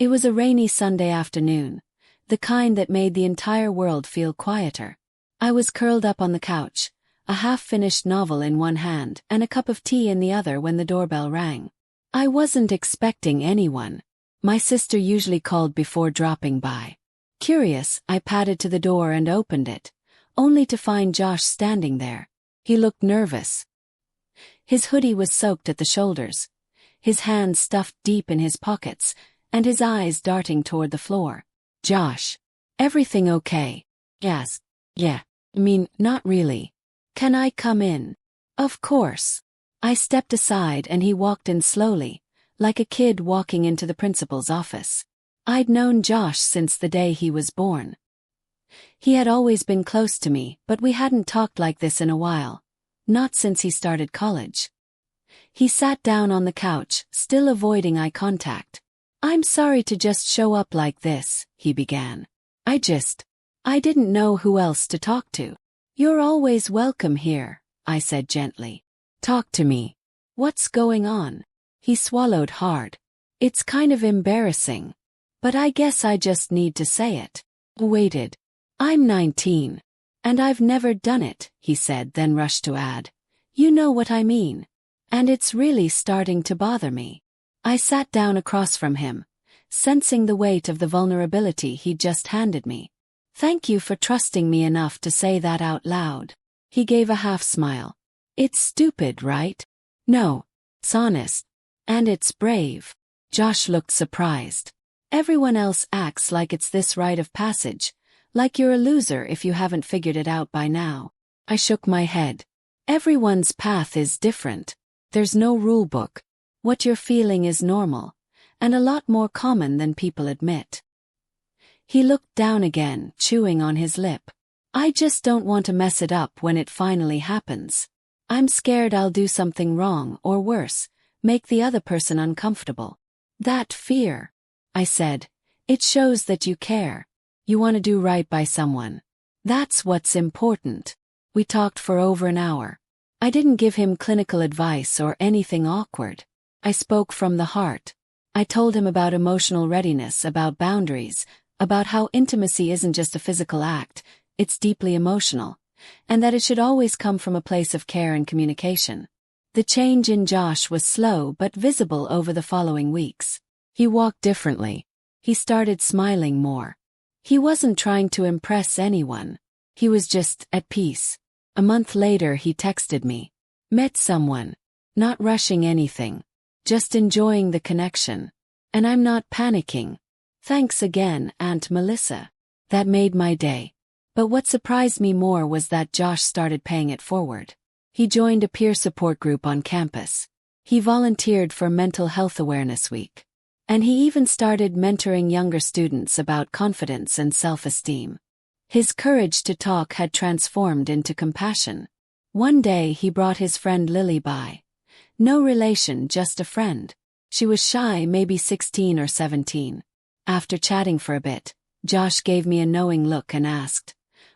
It was a rainy Sunday afternoon, the kind that made the entire world feel quieter. I was curled up on the couch, a half-finished novel in one hand and a cup of tea in the other when the doorbell rang. I wasn't expecting anyone. My sister usually called before dropping by. Curious, I padded to the door and opened it, only to find Josh standing there. He looked nervous. His hoodie was soaked at the shoulders, his hands stuffed deep in his pockets, and his eyes darting toward the floor. "Josh, everything okay?" "Yes. Yeah. Not really. Can I come in?" "Of course." I stepped aside and he walked in slowly, like a kid walking into the principal's office. I'd known Josh since the day he was born. He had always been close to me, but we hadn't talked like this in a while. Not since he started college. He sat down on the couch, still avoiding eye contact. "I'm sorry to just show up like this," he began. I didn't know who else to talk to." "You're always welcome here," I said gently. "Talk to me. What's going on?" He swallowed hard. "It's kind of embarrassing. But I guess I just need to say it." Waited. "I'm 19. And I've never done it," he said, then rushed to add. "You know what I mean. And it's really starting to bother me." I sat down across from him, sensing the weight of the vulnerability he'd just handed me. "Thank you for trusting me enough to say that out loud." He gave a half-smile. "It's stupid, right?" "No. It's honest. And it's brave." Josh looked surprised. "Everyone else acts like it's this rite of passage, like you're a loser if you haven't figured it out by now." I shook my head. "Everyone's path is different. There's no rule book. What you're feeling is normal, and a lot more common than people admit." He looked down again, chewing on his lip. "I just don't want to mess it up when it finally happens. I'm scared I'll do something wrong or worse, make the other person uncomfortable." "That fear," I said, "it shows that you care. You want to do right by someone. That's what's important." We talked for over an hour. I didn't give him clinical advice or anything awkward. I spoke from the heart. I told him about emotional readiness, about boundaries, about how intimacy isn't just a physical act, it's deeply emotional, and that it should always come from a place of care and communication. The change in Josh was slow but visible over the following weeks. He walked differently. He started smiling more. He wasn't trying to impress anyone. He was just at peace. A month later he texted me. "Met someone. Not rushing anything. Just enjoying the connection. And I'm not panicking. Thanks again, Aunt Melissa." That made my day. But what surprised me more was that Josh started paying it forward. He joined a peer support group on campus. He volunteered for Mental Health Awareness Week. And he even started mentoring younger students about confidence and self-esteem. His courage to talk had transformed into compassion. One day he brought his friend Lily by. No relation, just a friend. She was shy, maybe 16 or 17. After chatting for a bit, Josh gave me a knowing look and asked,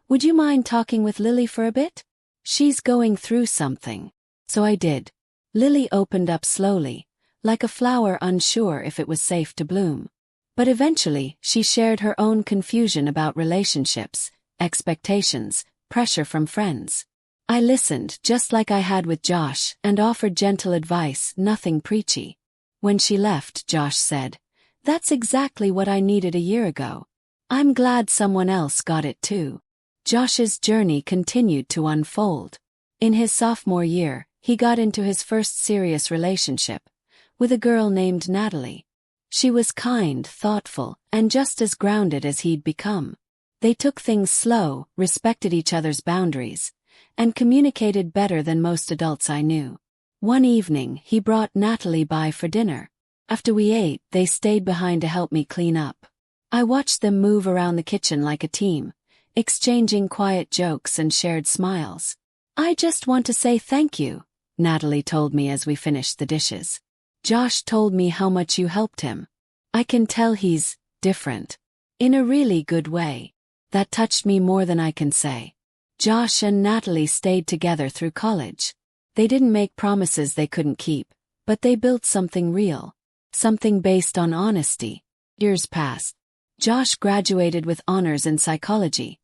"Would you mind talking with Lily for a bit? She's going through something." So I did. Lily opened up slowly, like a flower unsure if it was safe to bloom. But eventually, she shared her own confusion about relationships, expectations, pressure from friends. I listened, just like I had with Josh, and offered gentle advice, nothing preachy. When she left, Josh said, "That's exactly what I needed a year ago. I'm glad someone else got it too." Josh's journey continued to unfold. In his sophomore year, he got into his first serious relationship, with a girl named Natalie. She was kind, thoughtful, and just as grounded as he'd become. They took things slow, respected each other's boundaries, and communicated better than most adults I knew. One evening, he brought Natalie by for dinner. After we ate, they stayed behind to help me clean up. I watched them move around the kitchen like a team, exchanging quiet jokes and shared smiles. "I just want to say thank you," Natalie told me as we finished the dishes. "Josh told me how much you helped him. I can tell he's different. In a really good way." That touched me more than I can say. Josh and Natalie stayed together through college. They didn't make promises they couldn't keep, but they built something real. Something based on honesty. Years passed. Josh graduated with honors in psychology,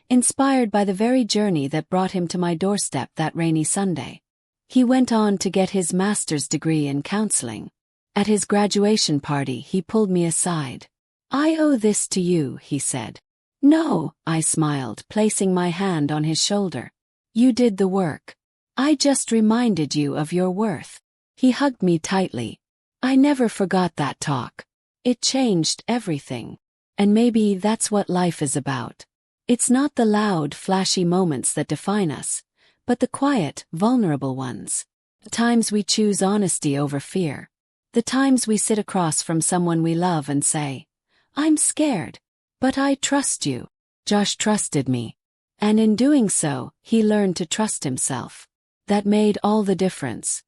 inspired by the very journey that brought him to my doorstep that rainy Sunday. He went on to get his master's degree in counseling. At his graduation party, he pulled me aside. "I owe this to you," he said. "No," I smiled, placing my hand on his shoulder. "You did the work. I just reminded you of your worth." He hugged me tightly. I never forgot that talk. It changed everything. And maybe that's what life is about. It's not the loud, flashy moments that define us, but the quiet, vulnerable ones. The times we choose honesty over fear. The times we sit across from someone we love and say, "I'm scared, but I trust you." Josh trusted me. And in doing so, he learned to trust himself. That made all the difference.